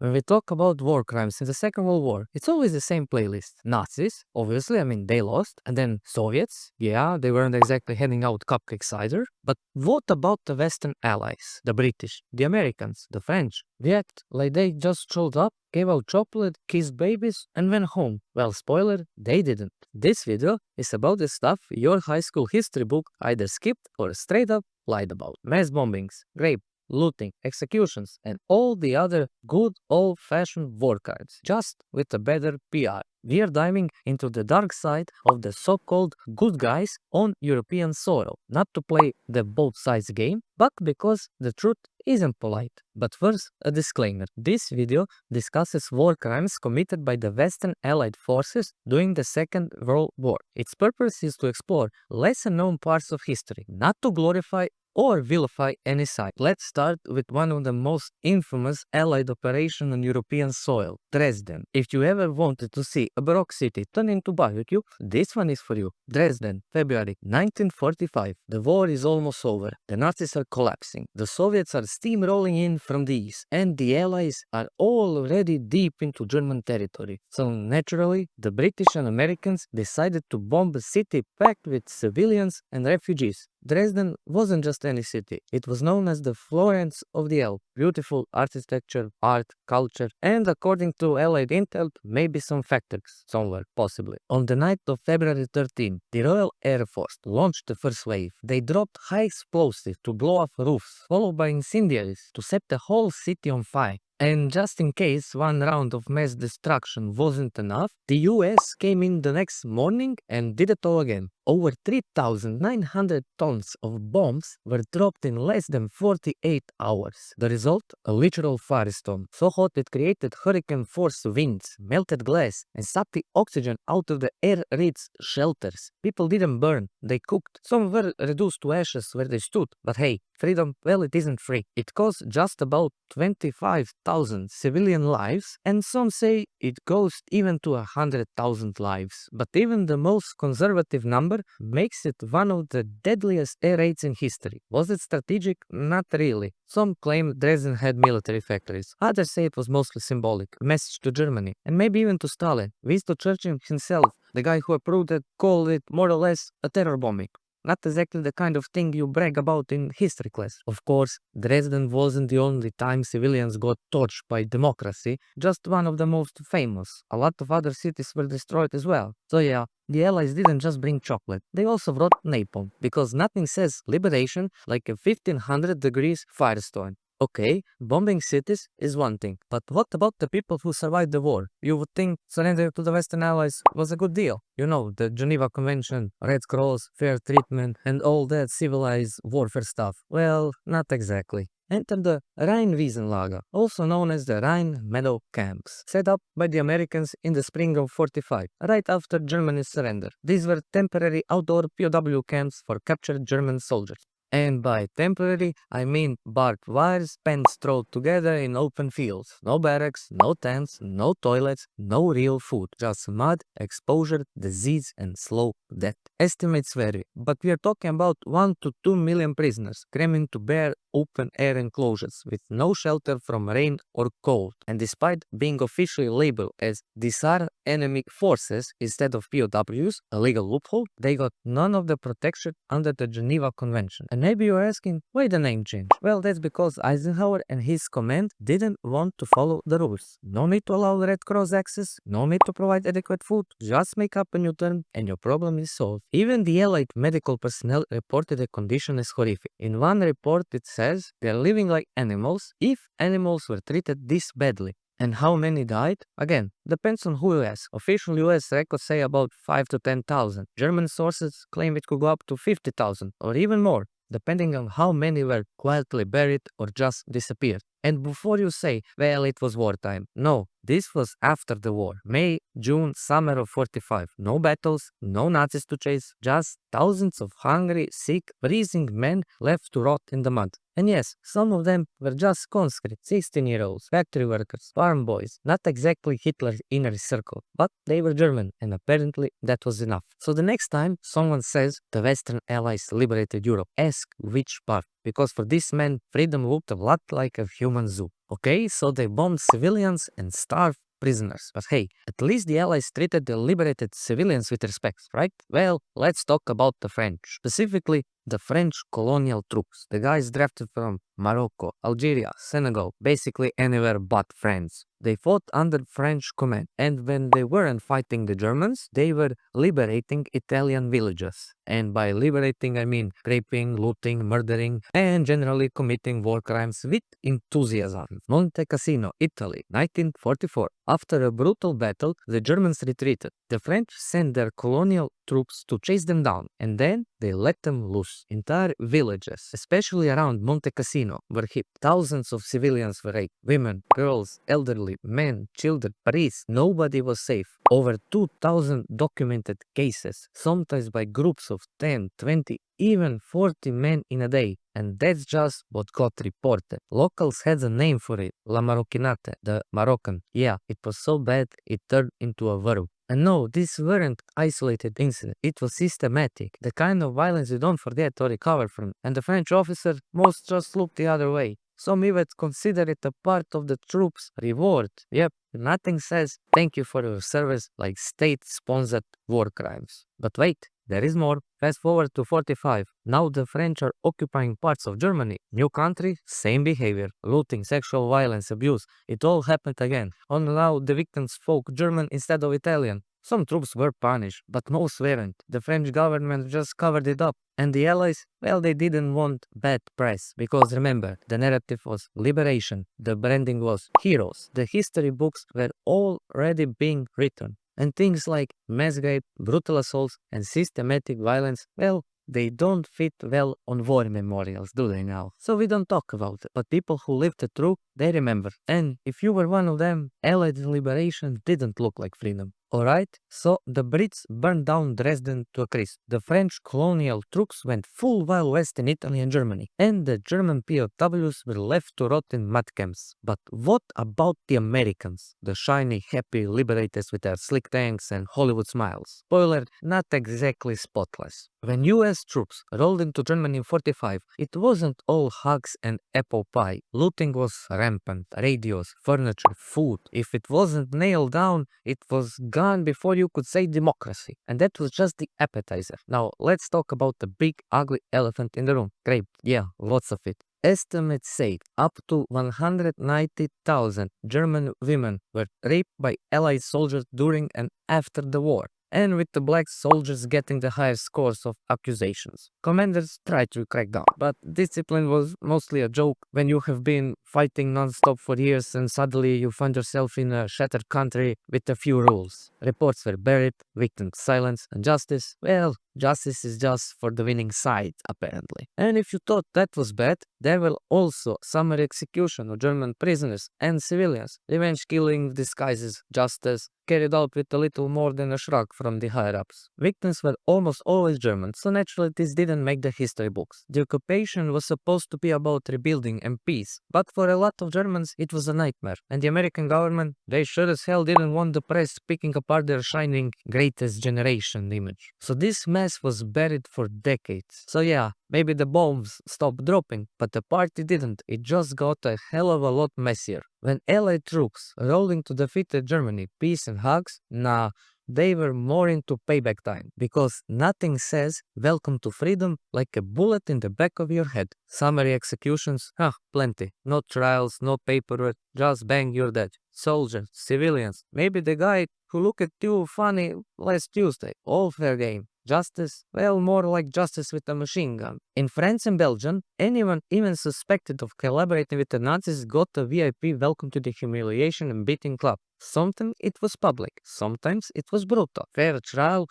When we talk about war crimes in the Second World War, it's always the same playlist. Nazis, obviously, they lost. And then Soviets, yeah, they weren't exactly handing out cupcakes either. But what about the Western allies? The British, the Americans, the French? They act like they just showed up, gave out chocolate, kissed babies, and went home. Well, spoiler, they didn't. This video is about the stuff your high school history book either skipped or straight up lied about. Mass bombings, rape, looting, executions, and all the other good old-fashioned war crimes, just with a better PR. We are diving into the dark side of the so-called good guys on European soil, not to play the both sides game, but because the truth isn't polite. But first, a disclaimer. This video discusses war crimes committed by the Western Allied forces during the Second World War. Its purpose is to explore lesser-known parts of history, not to glorify or vilify any side. Let's start with one of the most infamous Allied operations on European soil, Dresden. If you ever wanted to see a Baroque city turn into barbecue, this one is for you. Dresden, February 1945. The war is almost over. The Nazis are collapsing. The Soviets are steamrolling in from the east, and the Allies are already deep into German territory. So naturally, the British and Americans decided to bomb a city packed with civilians and refugees. Dresden wasn't just any city. It was known as the Florence of the Alps. Beautiful architecture, art, culture, and according to Allied intel, maybe some factories somewhere, possibly. On the night of February 13, the Royal Air Force launched the first wave. They dropped high explosives to blow off roofs, followed by incendiaries to set the whole city on fire. And just in case one round of mass destruction wasn't enough, the US came in the next morning and did it all again. Over 3,900 tons of bombs were dropped in less than 48 hours. The result? A literal firestorm. So hot it created hurricane-force winds, melted glass, and sucked the oxygen out of the air-rich shelters. People didn't burn, they cooked. Some were reduced to ashes where they stood. But hey, freedom, well, it isn't free. It cost just about 25,000 civilian lives, and some say it goes even to 100,000 lives. But even the most conservative number makes it one of the deadliest air raids in history. Was it strategic? Not really. Some claim Dresden had military factories. Others say it was mostly symbolic, a message to Germany, and maybe even to Stalin. Winston Churchill himself, the guy who approved it, called it more or less a terror bombing. Not exactly the kind of thing you brag about in history class. Of course, Dresden wasn't the only time civilians got torched by democracy, just one of the most famous. A lot of other cities were destroyed as well. So yeah, the Allies didn't just bring chocolate, they also brought napalm, because nothing says liberation like a 1500 degrees firestorm. Okay, bombing cities is one thing, but what about the people who survived the war? You would think surrender to the Western Allies was a good deal. You know, the Geneva Convention, Red Cross, fair treatment, and all that civilized warfare stuff. Well, not exactly. Enter the Rheinwiesenlager, also known as the Rhine Meadow Camps, set up by the Americans in the spring of 45, right after Germany's surrender. These were temporary outdoor POW camps for captured German soldiers. And by temporary, I mean barbed wires pens thrown together in open fields. No barracks, no tents, no toilets, no real food. Just mud, exposure, disease, and slow death. Estimates vary, but we are talking about 1 to 2 million prisoners crammed into bare open-air enclosures with no shelter from rain or cold. And despite being officially labeled as disarmed enemy forces instead of POWs, a legal loophole, they got none of the protection under the Geneva Convention. And maybe you're asking, why the name change? Well, that's because Eisenhower and his command didn't want to follow the rules. No need to allow Red Cross access, no need to provide adequate food, just make up a new term and your problem is solved. Even the Allied medical personnel reported the condition as horrific. In one report it says they're living like animals if animals were treated this badly. And how many died? Again, depends on who you ask. Official US records say about 5 to 10,000. German sources claim it could go up to 50,000 or even more, depending on how many were quietly buried or just disappeared. And before you say, well, it was wartime. No, this was after the war. May, June, summer of 45. No battles, no Nazis to chase, just thousands of hungry, sick, freezing men left to rot in the mud. And yes, some of them were just conscript, 16-year-olds, factory workers, farm boys, not exactly Hitler's inner circle, but they were German, and apparently that was enough. So the next time someone says the Western Allies liberated Europe, ask which part, because for this man, freedom looked a lot like a human zoo. Okay, so they bombed civilians and starved prisoners. But hey, at least the Allies treated the liberated civilians with respect, right? Well, let's talk about the French. Specifically, the French colonial troops. The guys drafted from Morocco, Algeria, Senegal, basically anywhere but France. They fought under French command, and when they weren't fighting the Germans, they were liberating Italian villages. And by liberating, I mean raping, looting, murdering, and generally committing war crimes with enthusiasm. Monte, Cassino, Italy, 1944. After a brutal battle, the Germans retreated. The French sent their colonial troops to chase them down, and then they let them loose. Entire villages, especially around Monte Cassino, were hit. Thousands of civilians were raped. Women, girls, elderly, men, children, Paris, nobody was safe. Over 2,000 documented cases, sometimes by groups of 10, 20, even 40 men in a day. And that's just what got reported. Locals had a name for it, La Marocchinate, the Moroccan. Yeah, it was so bad it turned into a verb. And no, these weren't isolated incidents. It was systematic, the kind of violence you don't forget or recover from. And the French officer most just looked the other way. Some even consider it a part of the troops' reward. Yep, nothing says thank you for your service like state-sponsored war crimes. But wait, there is more. Fast forward to 45. Now the French are occupying parts of Germany. New country, same behavior. Looting, sexual violence, abuse. It all happened again. Only now the victims spoke German instead of Italian. Some troops were punished, but most weren't. The French government just covered it up. And the Allies, well, they didn't want bad press. Because remember, the narrative was liberation. The branding was heroes. The history books were already being written. And things like mass grave, brutal assaults, and systematic violence, well, they don't fit well on war memorials, do they now? So we don't talk about it. But people who lived it through, they remember. And if you were one of them, Allied liberation didn't look like freedom. Alright, so the Brits burned down Dresden to a crisp. The French colonial troops went full wild west in Italy and Germany, and the German POWs were left to rot in mud camps. But what about the Americans? The shiny, happy liberators with their slick tanks and Hollywood smiles. Spoiler, not exactly spotless. When US troops rolled into Germany in 45, it wasn't all hugs and apple pie. Looting was rampant. Radios, furniture, food. If it wasn't nailed down, it was gone before you could say democracy. And that was just the appetizer. Now let's talk about the big ugly elephant in the room. Rape. Yeah, lots of it. Estimates say up to 190,000 German women were raped by Allied soldiers during and after the war. And with the black soldiers getting the highest scores of accusations. Commanders tried to crack down, but discipline was mostly a joke when you have been fighting non-stop for years and suddenly you find yourself in a shattered country with a few rules. Reports were buried, victims silenced, and justice, well, justice is just for the winning side, apparently. And if you thought that was bad, there were also summary execution of German prisoners and civilians. Revenge killing disguises justice, carried out with a little more than a shrug from the higher-ups. Victims were almost always German, so naturally this didn't make the history books. The occupation was supposed to be about rebuilding and peace, but for a lot of Germans it was a nightmare. And the American government, they sure as hell didn't want the press picking apart their shining greatest generation image. So this mess was buried for decades. So yeah, maybe the bombs stopped dropping, but the party didn't. It just got a hell of a lot messier. When Allied troops rolling to defeated Germany, peace and hugs, nah, they were more into payback time, because nothing says welcome to freedom like a bullet in the back of your head. Summary executions, plenty. No trials, no paperwork, just bang, you're dead. Soldiers, civilians, maybe the guy who looked at you funny last Tuesday. All fair game. Justice? Well, more like justice with a machine gun. In France and Belgium, anyone even suspected of collaborating with the Nazis got a VIP welcome to the humiliation and beating club. Sometimes it was public, sometimes it was brutal. Fair trial?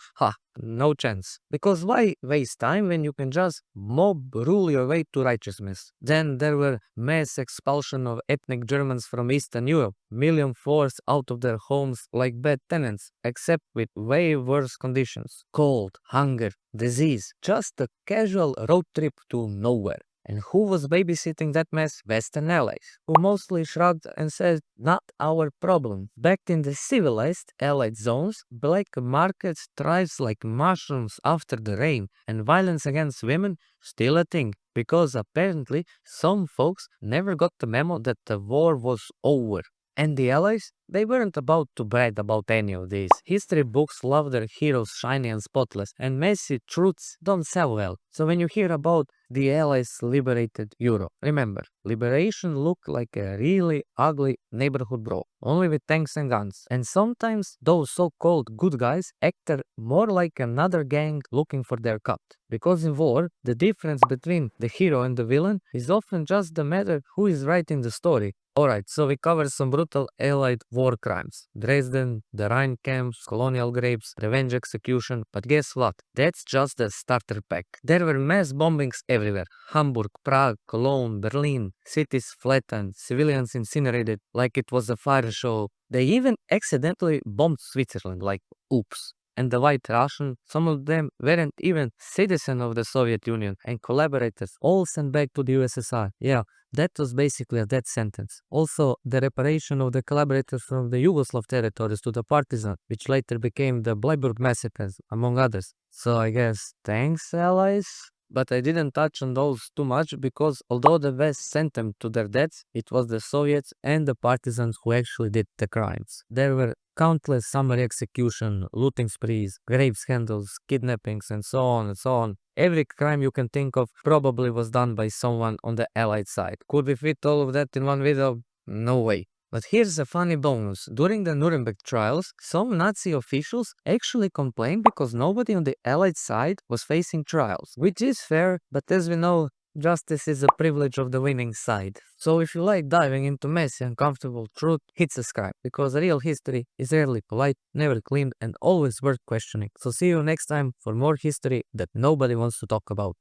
No chance. Because why waste time when you can just mob rule your way to righteousness? Then there were mass expulsion of ethnic Germans from Eastern Europe, million forced out of their homes like bad tenants, except with way worse conditions. Cold, hunger, disease, just a casual road trip to nowhere. And who was babysitting that mess? Western allies, who mostly shrugged and said, not our problem. Back in the civilized Allied zones, black markets thrives like mushrooms after the rain, and violence against women still a thing, because apparently some folks never got the memo that the war was over. And the Allies? They weren't about to brag about any of these. History books love their heroes shiny and spotless, and messy truths don't sell well. So when you hear about the Allies liberated Europe, remember, liberation looked like a really ugly neighborhood brawl, only with tanks and guns. And sometimes those so-called good guys acted more like another gang looking for their cut. Because in war, the difference between the hero and the villain is often just the matter who is writing the story. Alright, so we covered some brutal Allied war crimes. Dresden, the Rhine camps, colonial graves, revenge execution. But guess what? That's just the starter pack. There were mass bombings everywhere. Hamburg, Prague, Cologne, Berlin. Cities flattened, civilians incinerated like it was a fire show. They even accidentally bombed Switzerland, like oops. And the White Russian, some of them weren't even citizens of the Soviet Union, and collaborators all sent back to the USSR. Yeah, that was basically a death sentence. Also, the reparation of the collaborators from the Yugoslav territories to the partisans, which later became the Bleiburg massacres, among others. So I guess thanks, Allies? But I didn't touch on those too much because although the West sent them to their deaths, it was the Soviets and the partisans who actually did the crimes. There were countless summary execution, looting sprees, grave scandals, kidnappings, and so on and so on. Every crime you can think of probably was done by someone on the Allied side. Could we fit all of that in one video? No way. But here's a funny bonus. During the Nuremberg trials, some Nazi officials actually complained because nobody on the Allied side was facing trials. Which is fair, but as we know, justice is a privilege of the winning side. So if you like diving into messy and uncomfortable truth, hit subscribe, because real history is rarely polite, never clean, and always worth questioning. So see you next time for more history that nobody wants to talk about.